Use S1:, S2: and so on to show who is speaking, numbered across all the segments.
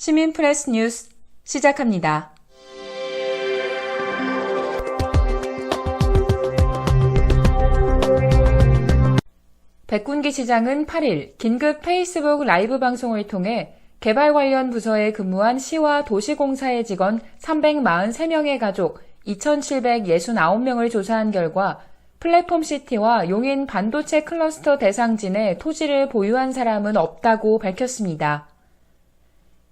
S1: 시민프레스 뉴스 시작합니다. 백군기 시장은 8일 긴급 페이스북 라이브 방송을 통해 개발 관련 부서에 근무한 시와 도시공사의 직원 343명의 가족 2,769명을 조사한 결과 플랫폼시티와 용인 반도체 클러스터 대상진에 토지를 보유한 사람은 없다고 밝혔습니다.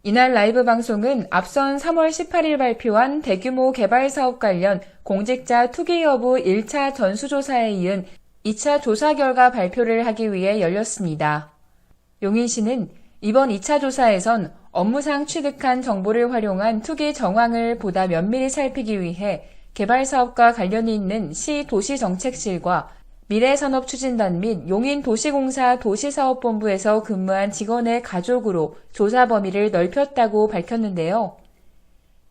S1: 이날 라이브 방송은 앞선 3월 18일 발표한 대규모 개발 사업 관련 공직자 투기 여부 1차 전수조사에 이은 2차 조사 결과 발표를 하기 위해 열렸습니다. 용인시는 이번 2차 조사에선 업무상 취득한 정보를 활용한 투기 정황을 보다 면밀히 살피기 위해 개발 사업과 관련이 있는 시 도시정책실과 미래산업추진단 및 용인도시공사 도시사업본부에서 근무한 직원의 가족으로 조사 범위를 넓혔다고 밝혔는데요.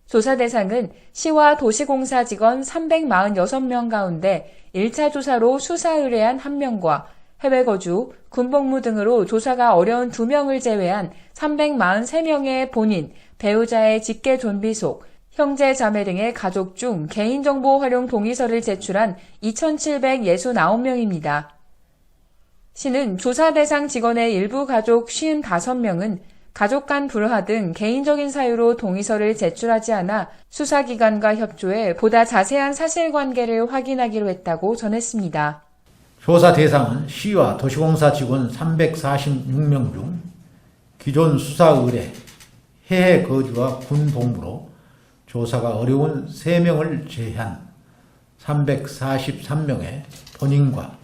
S1: 조사 대상은 시와 도시공사 직원 346명 가운데 1차 조사로 수사 의뢰한 1명과 해외 거주, 군복무 등으로 조사가 어려운 2명을 제외한 343명의 본인, 배우자의 직계 존비속, 형제, 자매 등의 가족 중 개인정보 활용 동의서를 제출한 2,769명입니다. 시는 조사 대상 직원의 일부 가족 55명은 가족 간 불화 등 개인적인 사유로 동의서를 제출하지 않아 수사기관과 협조해 보다 자세한 사실관계를 확인하기로 했다고 전했습니다.
S2: 조사 대상은 시와 도시공사 직원 346명 중 기존 수사 의뢰, 해외 거주와 군 복무로 조사가 어려운 3명을 제외한 343명의 본인과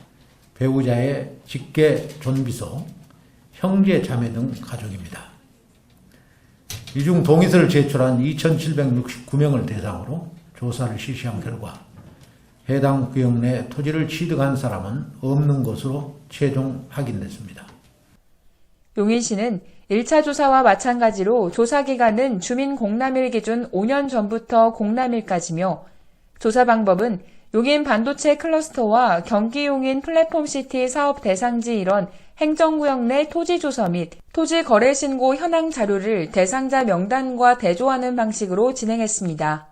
S2: 배우자의 직계 존비속, 형제, 자매 등 가족입니다. 이 중 동의서를 제출한 2,769명을 대상으로 조사를 실시한 결과 해당 구역 내 토지를 취득한 사람은 없는 것으로 최종 확인됐습니다.
S1: 용인시는 1차 조사와 마찬가지로 조사 기간은 주민 공람일 기준 5년 전부터 공람일까지며 조사 방법은 용인 반도체 클러스터와 경기 용인 플랫폼시티 사업 대상지 일원 행정구역 내 토지 조서 및 토지 거래 신고 현황 자료를 대상자 명단과 대조하는 방식으로 진행했습니다.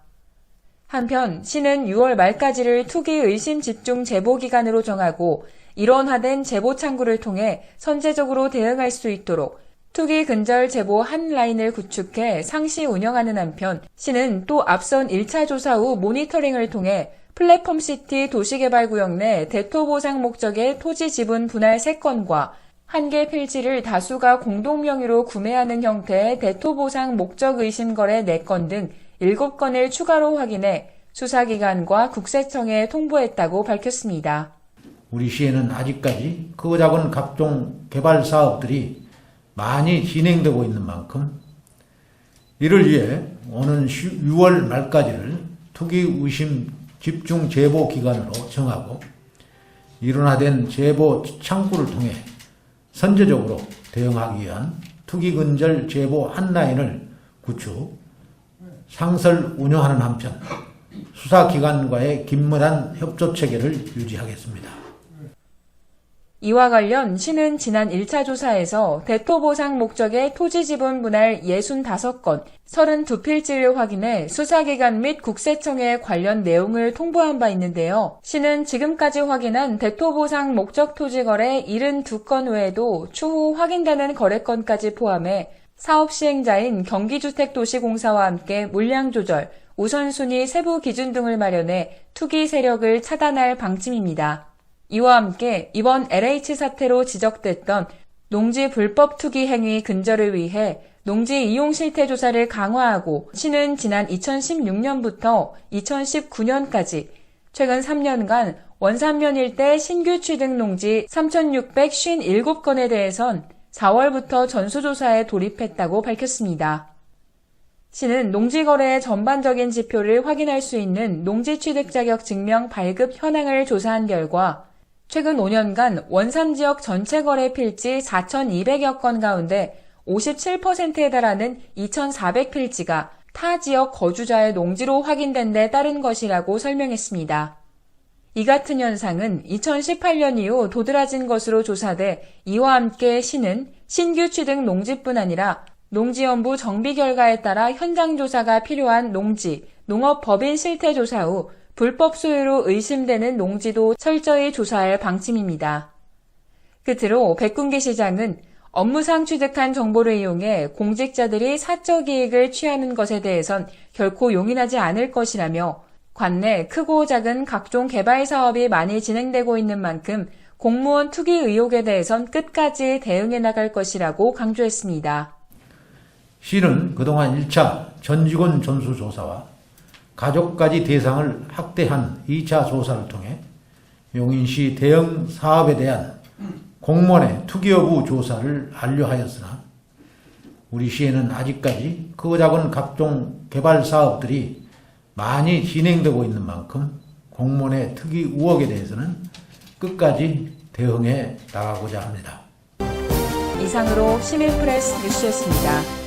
S1: 한편 시는 6월 말까지를 투기 의심 집중 제보 기간으로 정하고 일원화된 제보 창구를 통해 선제적으로 대응할 수 있도록 투기 근절 제보 한 라인을 구축해 상시 운영하는 한편 시는 또 앞선 1차 조사 후 모니터링을 통해 플랫폼시티 도시개발구역 내 대토보상 목적의 토지 지분 분할 3건과 한 개 필지를 다수가 공동명의로 구매하는 형태의 대토보상 목적 의심 거래 4건 등 7건을 추가로 확인해 수사기관과 국세청에 통보했다고 밝혔습니다.
S2: 우리 시에는 아직까지 크고 작은 각종 개발 사업들이 많이 진행되고 있는 만큼 이를 위해 오는 6월 말까지를 투기 의심 집중 제보 기간으로 정하고 일원화된 제보 창구를 통해 선제적으로 대응하기 위한 투기 근절 제보 한 라인을 구축, 상설 운영하는 한편 수사기관과의 긴밀한 협조 체계를 유지하겠습니다.
S1: 이와 관련 시는 지난 1차 조사에서 대토보상 목적의 토지 지분 분할 65건, 32필지를 확인해 수사기관 및 국세청에 관련 내용을 통보한 바 있는데요. 시는 지금까지 확인한 대토보상 목적 토지 거래 72건 외에도 추후 확인되는 거래건까지 포함해 사업 시행자인 경기주택도시공사와 함께 물량 조절, 우선순위 세부 기준 등을 마련해 투기 세력을 차단할 방침입니다. 이와 함께 이번 LH 사태로 지적됐던 농지 불법 투기 행위 근절을 위해 농지 이용 실태 조사를 강화하고 시는 지난 2016년부터 2019년까지 최근 3년간 원산면 일대 신규 취득 농지 3,657건에 대해선 4월부터 전수조사에 돌입했다고 밝혔습니다. 시는 농지 거래의 전반적인 지표를 확인할 수 있는 농지 취득 자격 증명 발급 현황을 조사한 결과 최근 5년간 원산 지역 전체 거래 필지 4,200여 건 가운데 57%에 달하는 2,400필지가 타 지역 거주자의 농지로 확인된 데 따른 것이라고 설명했습니다. 이 같은 현상은 2018년 이후 도드라진 것으로 조사돼 이와 함께 시는 신규 취득 농지뿐 아니라 농지연부 정비 결과에 따라 현장 조사가 필요한 농지, 농업법인 실태 조사 후 불법 소유로 의심되는 농지도 철저히 조사할 방침입니다. 끝으로 백군기 시장은 업무상 취득한 정보를 이용해 공직자들이 사적 이익을 취하는 것에 대해선 결코 용인하지 않을 것이라며 관내 크고 작은 각종 개발 사업이 많이 진행되고 있는 만큼 공무원 투기 의혹에 대해선 끝까지 대응해 나갈 것이라고 강조했습니다.
S2: 시는 그동안 1차 전직원 전수조사와 가족까지 대상을 확대한 2차 조사를 통해 용인시 대형 사업에 대한 공무원의 투기 여부 조사를 완료하였으나 우리 시에는 아직까지 크고 작은 각종 개발 사업들이 많이 진행되고 있는 만큼 공무원의 투기 의혹에 대해서는 끝까지 대응해 나가고자 합니다.
S1: 이상으로 시민프레스 뉴스였습니다.